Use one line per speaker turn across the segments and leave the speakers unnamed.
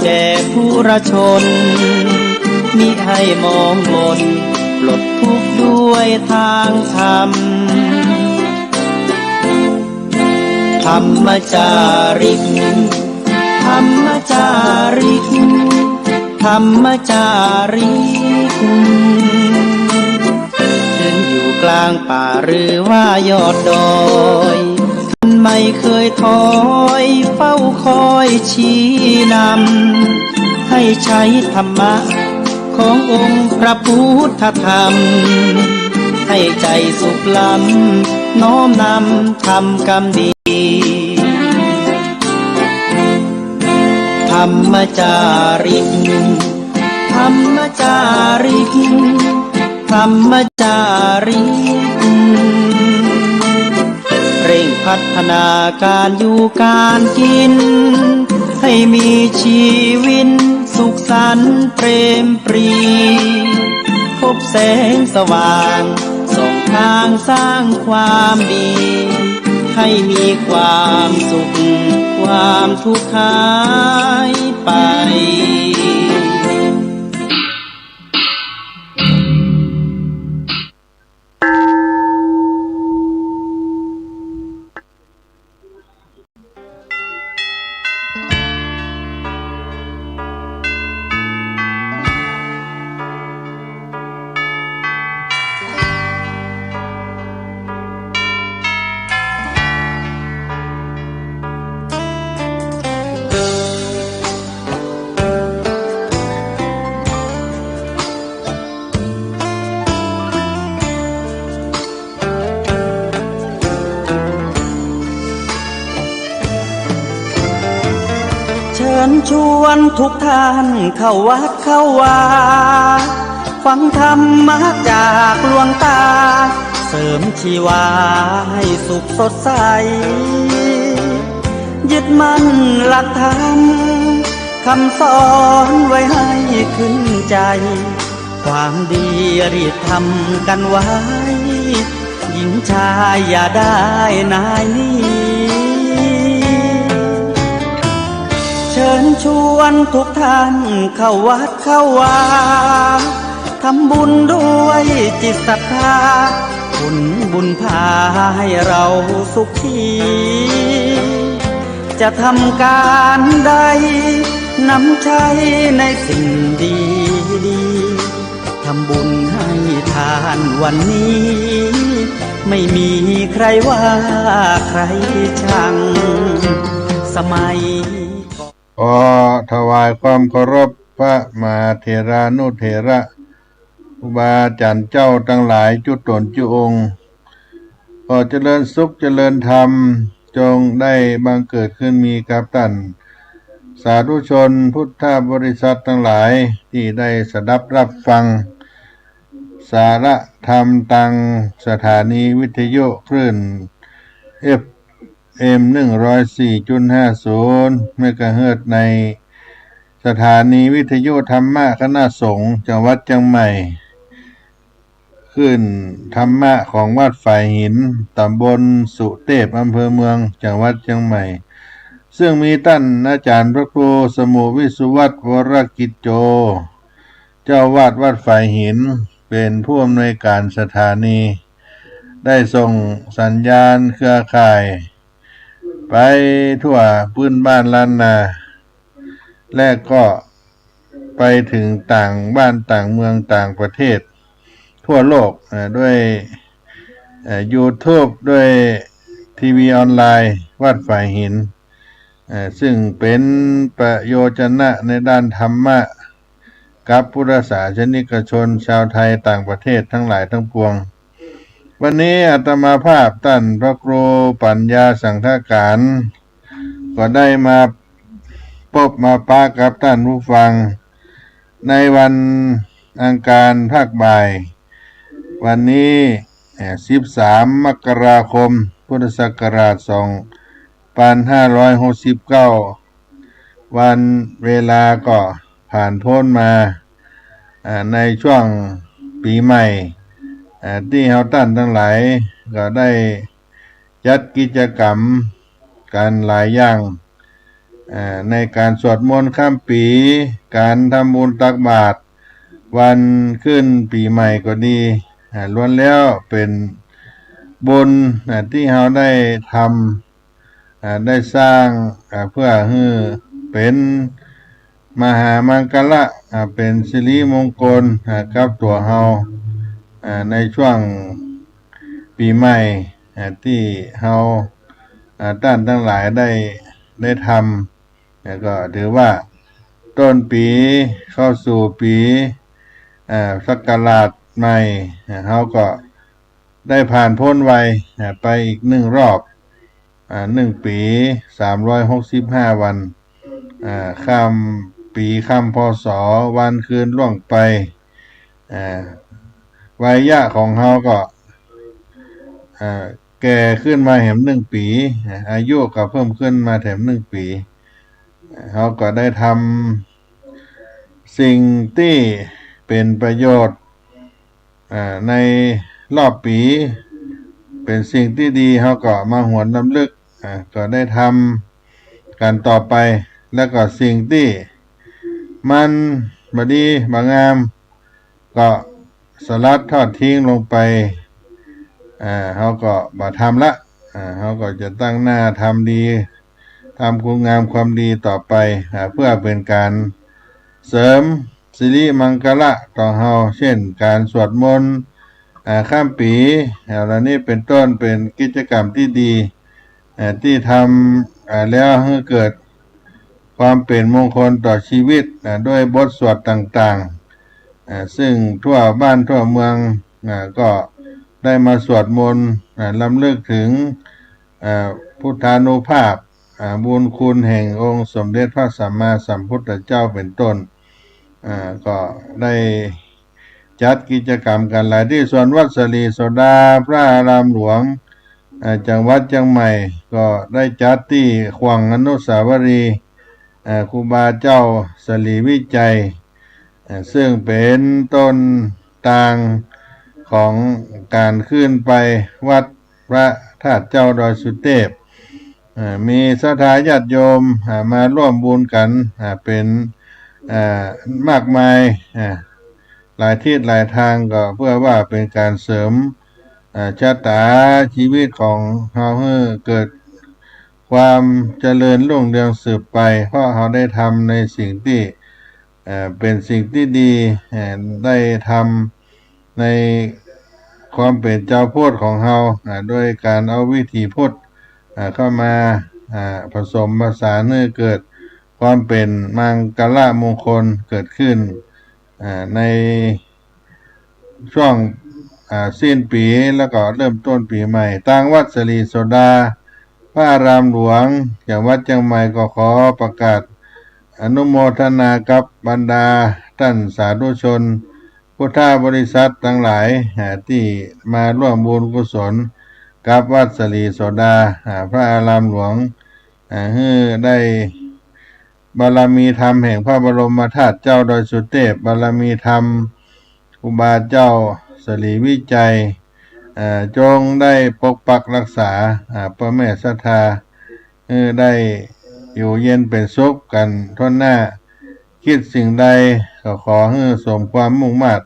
แก่ผู้รชนมิให้มองมนปลดทุกข์ด้วยทางธรรมธรรมจาริกธรรมจาริกธรรมจาริกยืนอยู่กลางป่าหรือว่ายอดดอยท่านไม่เคยถอยเฝ้าคอยชี้นำให้ใช้ธรรมะขององค์พระพุทธธรรมให้ใจสุขล้ำน้อมนำทำกรรมดีธรรมจาริกธรรมจาริกธรรมจาริกเร่งพัฒนาการอยู่การกินให้มีชีวิตสุขสันต์เปรมปรีพบแสงสว่างส่องทางสร้างความดีให้มีความสุขความทุกข์หายไปเชิญชวนทุกท่านเข้าวัดเข้าวาฟังธรรมะจากหลวงตาเสริมชีวาให้สุขสดใสยึดมั่นหลักธรรมคำสอนไว้ให้ขึ้นใจความดีรีบทำกันไว้หญิงชายอย่าได้นายนี้เชิญชวนทุกท่านเข้าวัดเข้าวาทำบุญด้วยจิตศรัทธาบุญพาให้เราสุขีจะทำการใดนำใช้ในสิ่งดีทำบุญให้ทานวันนี้ไม่มีใครว่าใครชังสมัย
ขอถวายความเคารพพระมหาเถรานุเถระครูบาอาจารย์เจ้าทั้งหลายจุตนจุองค์ขอเจริญสุขเจริญธรรมจงได้บังเกิดขึ้นมีกับท่านสาธุชนพุทธบริษัททั้งหลายที่ได้สดับรับฟังสาระธรรมตังสถานีวิทยุคลื่น FM 104.50 เมกะเฮิรตซ์ในสถานีวิทยุธรรมะคณะสงฆ์จังหวัดเชียงใหม่ขึ้นธรรมะของวัดฝ่ายหินตำบลสุเทพอำเภอเมืองจังหวัดเชียงใหม่ซึ่งมีท่านอาจารย์พระครูสมุวิสุวัฒน์วรกิจโจเจ้าวาดวัดฝ่ายหินเป็นผู้อำนวยการสถานีได้ส่งสัญญาณเครือข่ายไปทั่วพื้นบ้านล้านนาและก็ไปถึงต่างบ้านต่างเมืองต่างประเทศทั่วโลกด้วยYouTube ด้วยทีวีออนไลน์วัดฝ่ายหินซึ่งเป็นประโยชนะในด้านธรรมะกับพุทธศาสนิกชนชาวไทยต่างประเทศทั้งหลายทั้งปวงวันนี้อาตมาภาพท่านพระครูปัญญาสังฆการก็ได้มาพบมาปะกับท่านผู้ฟังในวันอังคารภาคบ่ายวันนี้13 มกราคมพุทธศักราช2569วันเวลาก็ผ่านพ้นมาในช่วงปีใหม่ที่เฮาท่านทั้งหลายก็ได้จัดกิจกรรมกันหลายอย่าง ในการสวดมนต์ข้ามปีการทำบุญตักบาตรวันขึ้นปีใหม่ก็ดีล้วนแล้วเป็นบุญที่เราได้ทำได้สร้างเพื่อให้เป็นมหามังคละเป็นสิริมงคลกับตัวเราในช่วงปีใหม่ที่เราท่านทั้งหลายได้ทำก็ถือว่าต้นปีเข้าสู่ปีศักราชใหม่เราก็ได้ผ่านพ้นวัยไปอีก1 รอบ1 ปี365 วันข้ามปีข้ามพศวันคืนล่วงไปวัยยะของเราก็แก่ขึ้นมาแถม1 ปีอายุก็เพิ่มขึ้นมาแถม1 ปีเขาก็ได้ทำสิ่งที่เป็นประโยชน์ในรอบปีเป็นสิ่งที่ดีเขาก็มาหวนรำลึกก็ได้ทำกันต่อไปแล้วก็สิ่งที่มันบดีบางามก็สลัดทอดทิ้งลงไปเขาก็บ่ทำละเขาก็จะตั้งหน้าทำดีทำคุณงามความดีต่อไปเพื่อเป็นการเสริมสิริมังคละต่อเราเช่นการสวดมนต์ข้ามปีเหล่านี้เป็นต้นเป็นกิจกรรมที่ดีที่ทำแล้วให้เกิดความเป็นมงคลต่อชีวิตด้วยบทสวดต่างๆซึ่งทั่วบ้านทั่วเมืองก็ได้มาสวดมนต์รำลึกถึงพุทธานุภาพบุญคุณแห่งองค์สมเด็จพระสัมมาสัมพุทธเจ้าเป็นต้นก็ได้จัดกิจกรรมกันหลายที่ส่วนวัดสลีโสดาพระอารามหลวงจังหวัดเชียงใหม่ก็ได้จัดที่ขวางอนุสาวรีย์ครูบาเจ้าสลีวิจัยซึ่งเป็นต้นทางของการขึ้นไปวัดพระธาตุเจ้าดอยสุเทพมีศรัทธาญาติโยมมาร่วมบุญกันเป็นมากมายหลายทิศหลายทางก็เพื่อว่าเป็นการเสริมชะตาชีวิตของเราให้เกิดความเจริญรุ่งเรืองสืบไปเพราะเราได้ทำในสิ่งที่เป็นสิ่งที่ดีได้ทำในความเป็นเจ้าพูดของเราโดยการเอาวิธีพูดเข้ามาผสมผสานให้เกิดความเป็นมังคละมงคลเกิดขึ้นในช่วงสิ้นปีแล้วก็เริ่มต้นปีใหม่ทางวัดสลีโสดาพระอารามหลวงอย่างวัดเชียงใหม่ก็ขอประกาศอนุโมทนากับบรรดาท่านสาธุชนพุทธบริษัททั้งหลายที่มาร่วมบุญกุศลกับวัดสลีโสดาพระอารามหลวงให้ได้บารมีธรรมแห่งพระบรมธาตุเจ้าดอยสุเทพบารมีธรรมครูบาเจ้าสลีวิจัยจงได้ปกปักรักษาพระแม่ศรัทธาได้อยู่เย็นเป็นสุขกันทั่วหน้าคิดสิ่งใดก็ขอให้สมความมุ่งมั่น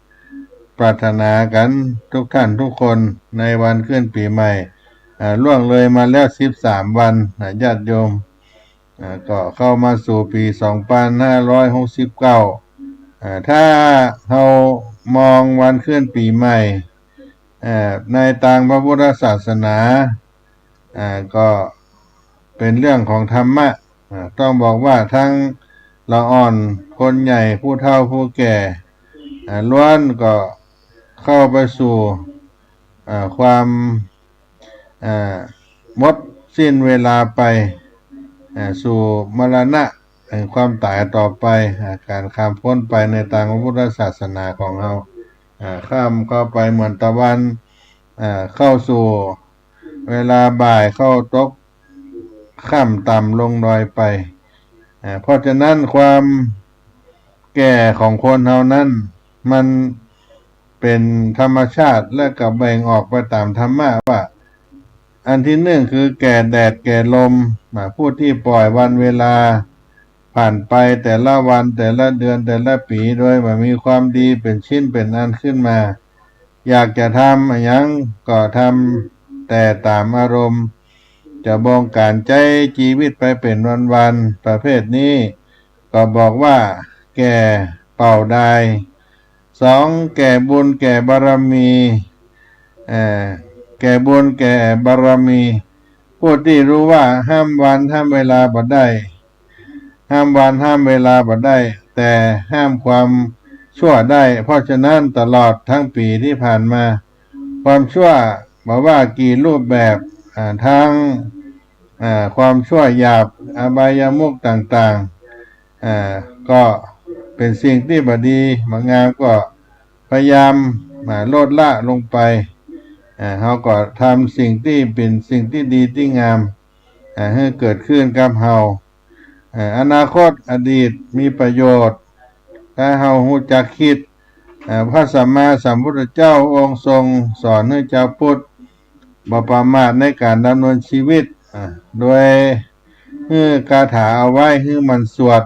ปรารถนากันทุกท่านทุกคนในวันขึ้นปีใหม่ล่วงเลยมาแล้ว13 วันญาติโยมก็เข้ามาสู่ปี2569ถ้าเรามองวันขึ้นปีใหม่ในทางพระพุทธศาสนาก็เป็นเรื่องของธรรมะต้องบอกว่าทั้งละอ่อนคนใหญ่ผู้เฒ่าผู้แก่ล้วนก็เข้าไปสู่ความหมดสิ้นเวลาไปสู่มรณะแห่งความตายต่อไปการข้ามพ้นไปในทางพระพุทธศาสนาของเราข้ามเข้าไปเหมือนตะวันเข้าสู่เวลาบ่ายเข้าตกค่ำต่ำลงดอยไปเพราะฉะนั้นความแก่ของคนเฮานั้นมันเป็นธรรมชาติและกับแบ่งออกไปตามธรรมะว่า อันที่หนึ่งคือแก่แดดแก่ลมผู้ที่ปล่อยวันเวลาผ่านไปแต่ละวันแต่ละเดือนแต่ละปีโดยมีความดีเป็นชิ้นเป็นอันขึ้นมาอยากจะทำอะไรยังก็ทำแต่ตามอารมณ์จะบงการใจชีวิตไปเป็นวันๆประเภทนี้ก็บอกว่าแก่เป่าได้สองแก่บุญแก่บารมีแก่บุญแก่บารมีผู้ที่รู้ว่าห้ามวันห้ามเวลาบ่ได้ห้ามวันห้ามเวลาบ่ได้แต่ห้ามความชั่วได้เพราะฉะนั้นตลอดทั้งปีที่ผ่านมาความชั่วบอกว่ากี่รูปแบบทั้งความชั่วหยาบอบายามุขต่างๆก็เป็นสิ่งที่บดีบางงามก็พยายามลดละลงไปเขาก็ทำสิ่งที่เป็นสิ่งที่ดีที่งามให้เกิดขึ้นกับเฮาอนาคตอดีตมีประโยชน์ถ้าเฮารู้จักคิดพระสัมมาสัมพุทธเจ้าองค์ทรงสอนให้เจ้าพุทธบ่ประมาทในการดำเนินชีวิตโดยคาถาเอาไว้ให้มันสวด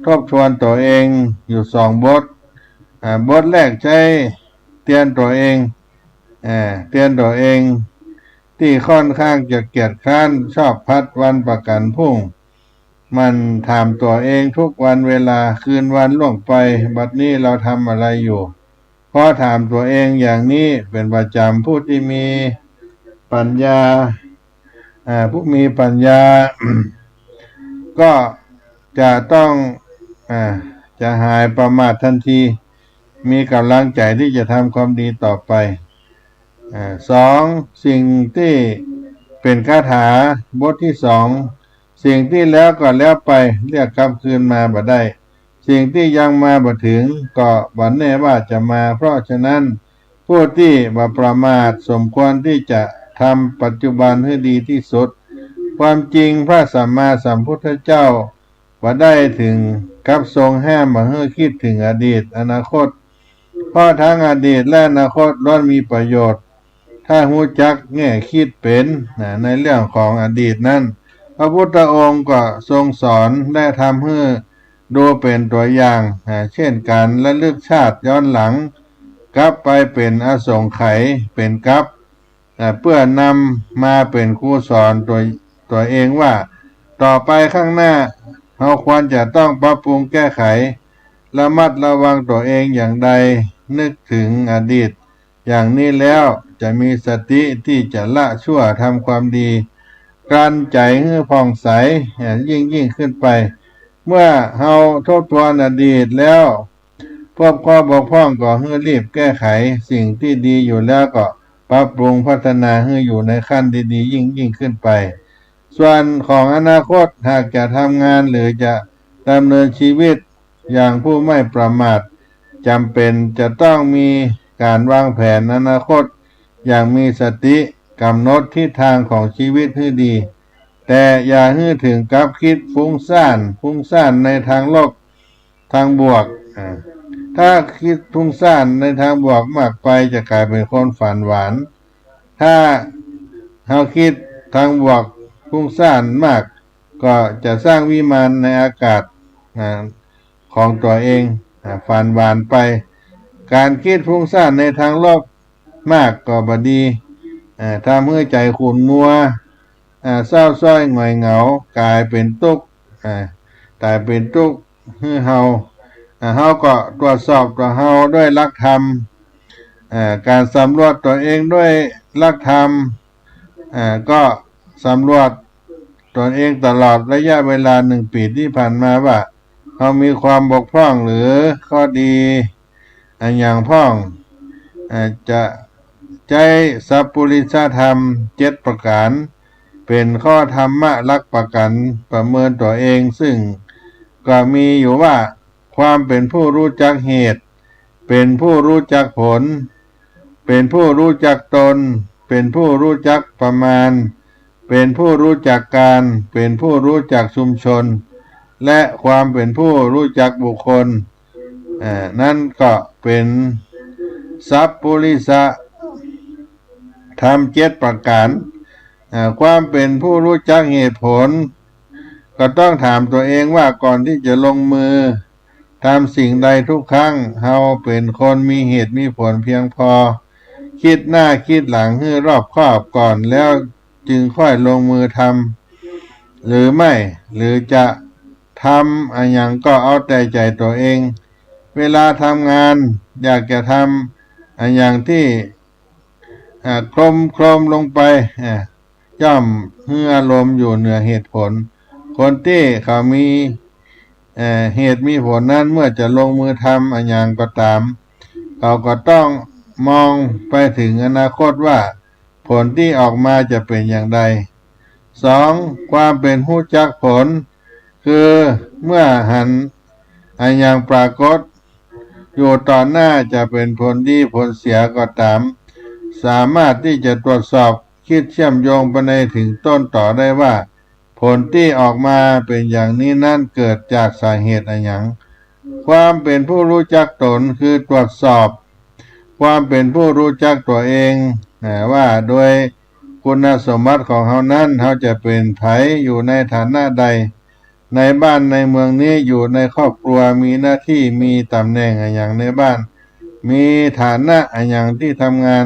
ทบทวนตัวเองอยู่2 บทบทแรกใช้เตือนตัวเองที่ค่อนข้างจะเกียจคร้านชอบพัดวันประกันพรุ่งมันถามตัวเองทุกวันเวลาคืนวันล่วงไปบัดนี้เราทำอะไรอยู่พอถามตัวเองอย่างนี้เป็นประจำผู้ที่มีปัญญาผู้มีปัญญา ก็จะต้องจะหายประมาททันทีมีกำลังใจที่จะทำความดีต่อไปสองสิ่งที่เป็นคาถาบทที่2สิ่งที่แล้วก็แล้วไปเรียกกลับคืนมาบ่ได้สิ่งที่ยังมาบ่ถึงก็บ่แน่ว่าจะมาเพราะฉะนั้นผู้ที่บ่ประมาทสมควรที่จะทำปัจจุบันให้ดีที่สุดความจริงพระสัมมาสัมพุทธเจ้าบ่ได้ถึงกับทรงห้ามบ่ให้คิดถึงอดีตอนาคตเพราะทั้งอดีตและอนาคตล้วนมีประโยชน์ถ้ารู้จักแง่คิดเป็นในเรื่องของอดีตนั้นพระพุทธองค์ก็ทรงสอนและทำให้ดูเป็นตัวอย่างเช่นการระลึกชาติย้อนหลังกลับไปเป็นอสงไขยเป็นกลับเพื่อนำมาเป็นครูสอนตัวเองว่าต่อไปข้างหน้าเราควรจะต้องปรับปรุงแก้ไขระมัดระวังตัวเองอย่างใดนึกถึงอดีตอย่างนี้แล้วจะมีสติที่จะละชั่วทำความดีกลั้นใจให้ผ่องใสยิ่งขึ้นไปเมื่อเฮาทบทวนอดีตแล้วพบข้อบกพร่องก็ให้รีบแก้ไขสิ่งที่ดีอยู่แล้วก็ปรับปรุงพัฒนาให้อยู่ในขั้นดีๆยิ่งขึ้นไปส่วนของอนาคตหากจะทำงานหรือจะดำเนินชีวิตอย่างผู้ไม่ประมาทจำเป็นจะต้องมีการวางแผนอนาคตอย่างมีสติกำหนดทิศทางของชีวิตให้ดีแต่อย่าให้ถึงกับคิดฟุ้งซ่านในทางลบทางบวกถ้าคิดฟุ้งซ่านในทางบวกมากไปจะกลายเป็นคนฝันหวานถ้าเราคิดทางบวกฟุ้งซ่านมากก็จะสร้างวิมานในอากาศของตัวเองฝันหวานไปการคิดฟุ้งซ่านในทางลบมากก็บ่ดีทำให้ใจขุ่นมัวเศร้าส้อยหงอยเหงากลายเป็นทุกข์ให้เฮาก็ตรวจสอบตัวเฮาด้วยหลักธรรมการสำรวจตัวเองด้วยหลักธรรมก็สำรวจตัวเองตลอดระยะเวลา1 ปีที่ผ่านมาว่าเรามีความบกพร่องหรือข้อดีอย่างพ้องจะใจสัพพุริสธรรม7 ประการเป็นข้อธรรมะลักประกันประเมินตัวเองซึ่งก็มีอยู่ว่าความเป็นผู้รู้จักเหตุเป็นผู้รู้จักผลเป็นผู้รู้จักตนเป็นผู้รู้จักประมาณเป็นผู้รู้จักการเป็นผู้รู้จักชุมชนและความเป็นผู้รู้จักบุคคลนั่นก็เป็นสัพพุริสธรรม7 ประการ ความเป็นผู้รู้จักเหตุผลก็ต้องถามตัวเองว่าก่อนที่จะลงมือทำสิ่งใดทุกครั้งเราเป็นคนมีเหตุมีผลเพียงพอคิดหน้าคิดหลังให้รอบคอบก่อนแล้วจึงค่อยลงมือทำหรือไม่หรือจะทำอะไรอย่างก็เอาแต่ใจตัวเองเวลาทำงานอยากจะทำอะไรอย่างที่โครมลงไปย่อมเฮืออารมณ์อยู่เหนือเหตุผลคนที่เขามีเหตุมีผลนั้นเมื่อจะลงมือทำอะไรอย่างก็ตามเขาก็ต้องมองไปถึงอนาคตว่าผลที่ออกมาจะเป็นอย่างไร2ความเป็นผู้จักผลคือเมื่อหันอะไรอย่างปรากฏอยู่ต่อหน้าจะเป็นผลดีผลเสียก็ตามสามารถที่จะตรวจสอบคิดเชื่อมโยงไปในถึงต้นต่อได้ว่าผลที่ออกมาเป็นอย่างนี้นั่นเกิดจากสาเหตุอะไรอย่างความเป็นผู้รู้จักตนคือตรวจสอบความเป็นผู้รู้จักตัวเองว่าโดยคุณสมบัติของเขานั้นเขาจะเป็นไผอยู่ในฐานะใดในบ้านในเมืองนี้อยู่ในครอบครัวมีหน้าที่มีตำแหน่งอะไรอย่างในบ้านมีฐานะอะไรอย่างที่ทำงาน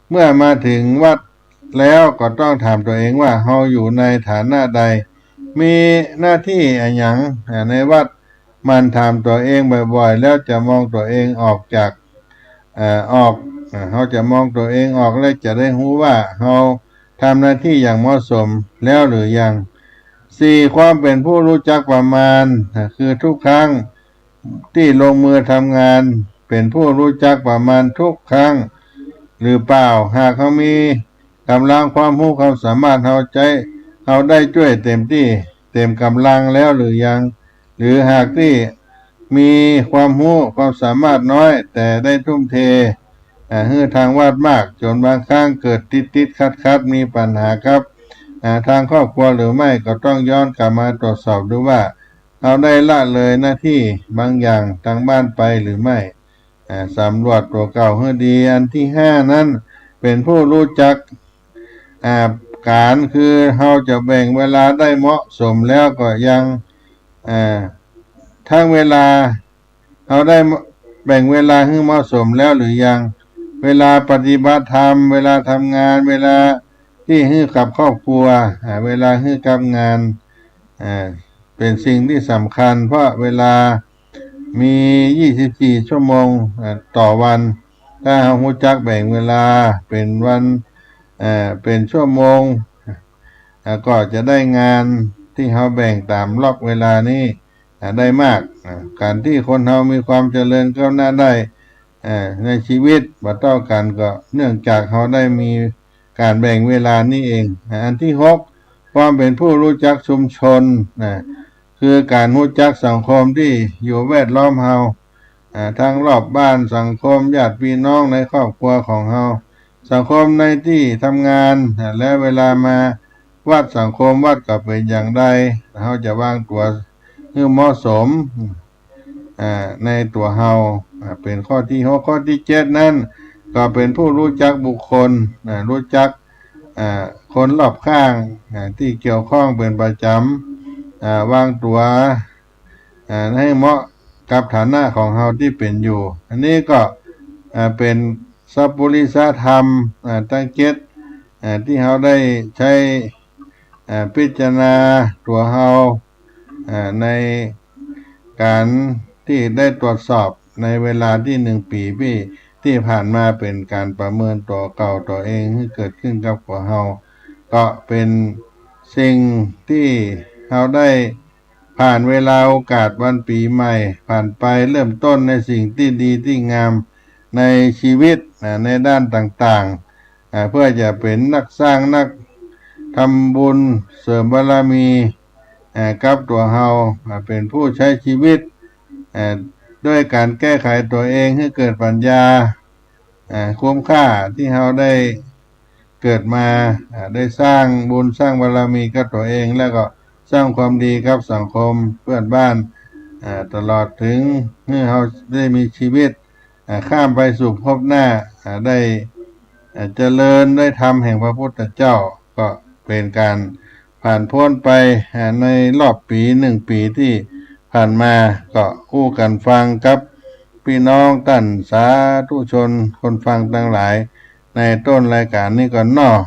เมื่อมาถึงวัดแล้วก็ต้องถามตัวเองว่าเราอยู่ในฐานะใดมีหน้าที่อะไรอย่างในวัดมันถามตัวเองบ่อยๆแล้วจะมองตัวเองออกจากเขาจะมองตัวเองออกและจะได้รู้ว่าเราทำหน้าที่อย่างเหมาะสมแล้วหรือยัง4ความเป็นผู้รู้จักประมาณคือทุกครั้งที่ลงมือทำงานเป็นผู้รู้จักประมาณทุกครั้งหรือเปล่าหากเขามีกำลังความรู้ความสามารถเขาได้ช่วยเต็มที่เต็มกำลังแล้วหรือยังหรือหากที่มีความรู้ความสามารถน้อยแต่ได้ทุ่มเทให้ทางวาดมากจนบางครั้งเกิดติดคัดมีปัญหาครับทางครอบครัวหรือไม่ก็ต้องย้อนกลับมาตรวจสอบดูว่าเราได้ละเลยหน้าที่บางอย่างทางบ้านไปหรือไม่สำรวจตัวเก่าให้ดีอันที่5นั้นเป็นผู้รู้จักการคือเราจะแบ่งเวลาได้เหมาะสมแล้วก็ยังทั้งเวลาเราได้แบ่งเวลาให้เหมาะสมแล้วหรือยังเวลาปฏิบัติธรรมเวลาทำงานเวลาที่ให้กับครอบครัวเวลาให้กับงานเป็นสิ่งที่สำคัญเพราะเวลามี24ชั่วโมงต่อวันถ้าเรารู้จักแบ่งเวลาเป็นวันเป็นชั่วโมงก็จะได้งานที่เราแบ่งตามล็อกเวลานี้ได้มากการที่คนเรามีความเจริญก้าวหน้าได้ในชีวิตบัดเท่ากันก็เนื่องจากเขาได้มีการแบ่งเวลานี่เองอันที่6ความเป็นผู้รู้จักชุมชนคือการรู้จักสังคมที่อยู่แวดล้อมเราทั้งรอบบ้านสังคมญาติพี่น้องในครอบครัวของเราสังคมในที่ทำงานและเวลามาวัดสังคมวัดก็เป็นอย่างไรเราจะวางตัวให้เหมาะสมในตัวเราเป็นข้อที่6ข้อที่7นั้นก็เป็นผู้รู้จักบุคคลรู้จักคนรอบข้างที่เกี่ยวข้องเป็นประจำวางตัวให้เหมาะกับฐานะของเราที่เป็นอยู่อันนี้ก็เป็นสัพพุริสธรรมตั้ง7ที่เราได้ใช้พิจารณาตัวเราในการที่ได้ตรวจสอบในเวลาที่1 ปีที่ผ่านมาเป็นการประเมินตัวเก่าตัวเองที่เกิดขึ้นกับตัวเราก็เป็นสิ่งที่เราได้ผ่านเวลาโอกาสวันปีใหม่ผ่านไปเริ่มต้นในสิ่งที่ดีที่งามในชีวิตในด้านต่างๆเพื่อจะเป็นนักสร้างนักทำบุญเสริมบารมีกับตัวเราเป็นผู้ใช้ชีวิตด้วยการแก้ไขตัวเองให้เกิดปัญญาคุ้มค่าที่เราได้เกิดมาได้สร้างบุญสร้างบารมีกับตัวเองแล้วก็สร้างความดีกับสังคมเพื่อนบ้านตลอดถึงเมื่อเราได้มีชีวิตข้ามไปสู่ภพหน้าได้เจริญได้ธรรมแห่งพระพุทธเจ้าก็เป็น เป็นการผ่านพ้นไปในรอบปี1 ปีที่ผ่านมาก็อู้กันฟังกับพี่น้องท่านสาธุชนคนฟังทั้งหลายในต้นรายการนี้ก่อนเนาะ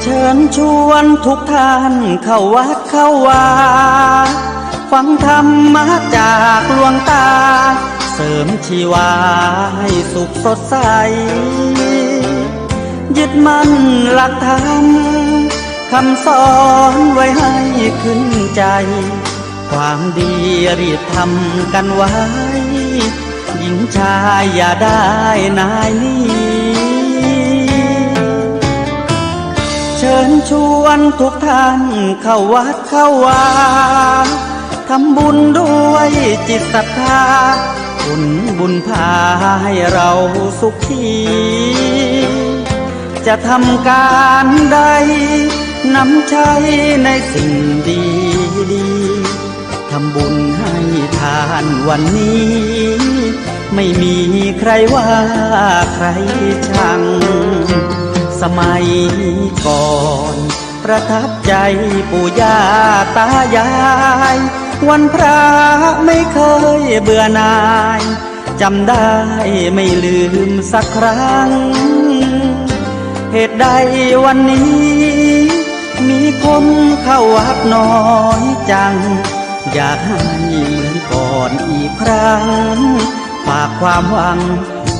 เชิญชวนทุกท่านเข้าวัดเข้าวาฟังธรรมะจากหลวงตาเสริมชีวาให้สุขสดใสยึดมั่นหลักธรรมคำสอนไว้ให้ขึ้นใจความดีรีบทำกันไว้หญิงชายอย่าได้นายนี้เชิญชวนทุกท่านเข้าวัดเข้าวาทำบุญด้วยจิตศรัทธาบุญพาให้เราสุขีจะทำการใดนำใช้ในสิ่งดีดีทำบุญให้ทานวันนี้ไม่มีใครว่าใครชังสมัยก่อนประทับใจปู่ย่าตายายวันพระไม่เคยเบื่อหน่ายจำได้ไม่ลืมสักครั้งเหตุใดวันนี้มีคนเข้าวัดน้อยจังอยากให้เหมือนก่อนอีกครั้งฝากความหวัง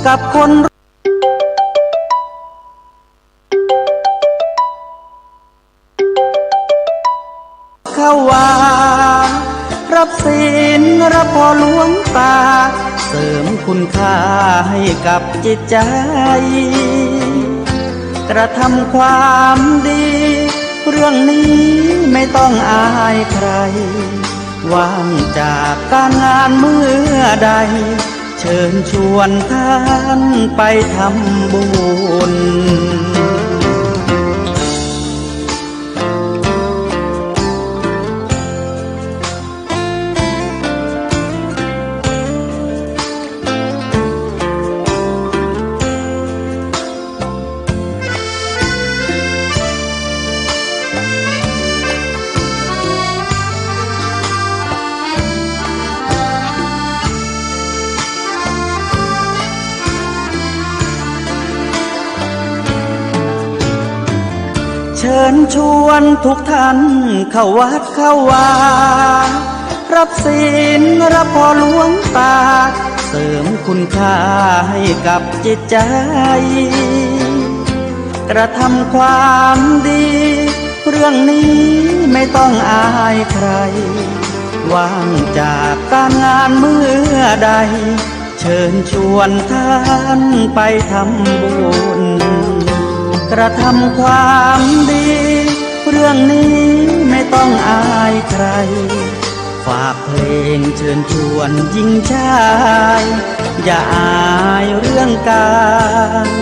กับคนเข้าวารับศีลรับพรหลวงตาเสริมคุณค่าให้กับจิตใจกระทำความดีเรื่องนี้ไม่ต้องอายใครว่างจากการงานเมื่อใดเชิญชวนท่านไปทำบุญเชิญชวนทุกท่านเข้าวัดเข้าวารับศีลรับพรหลวงตาเสริมคุณค่าให้กับจิตใจกระทำความดีเรื่องนี้ไม่ต้องอายใครว่างจากการงานเมื่อใดเชิญชวนท่านไปทำบุญกระทำความดีเรื่องนี้ไม่ต้องอายใครฝากเพลงเชิญชวนหญิงชายอย่าอายเรื่องการ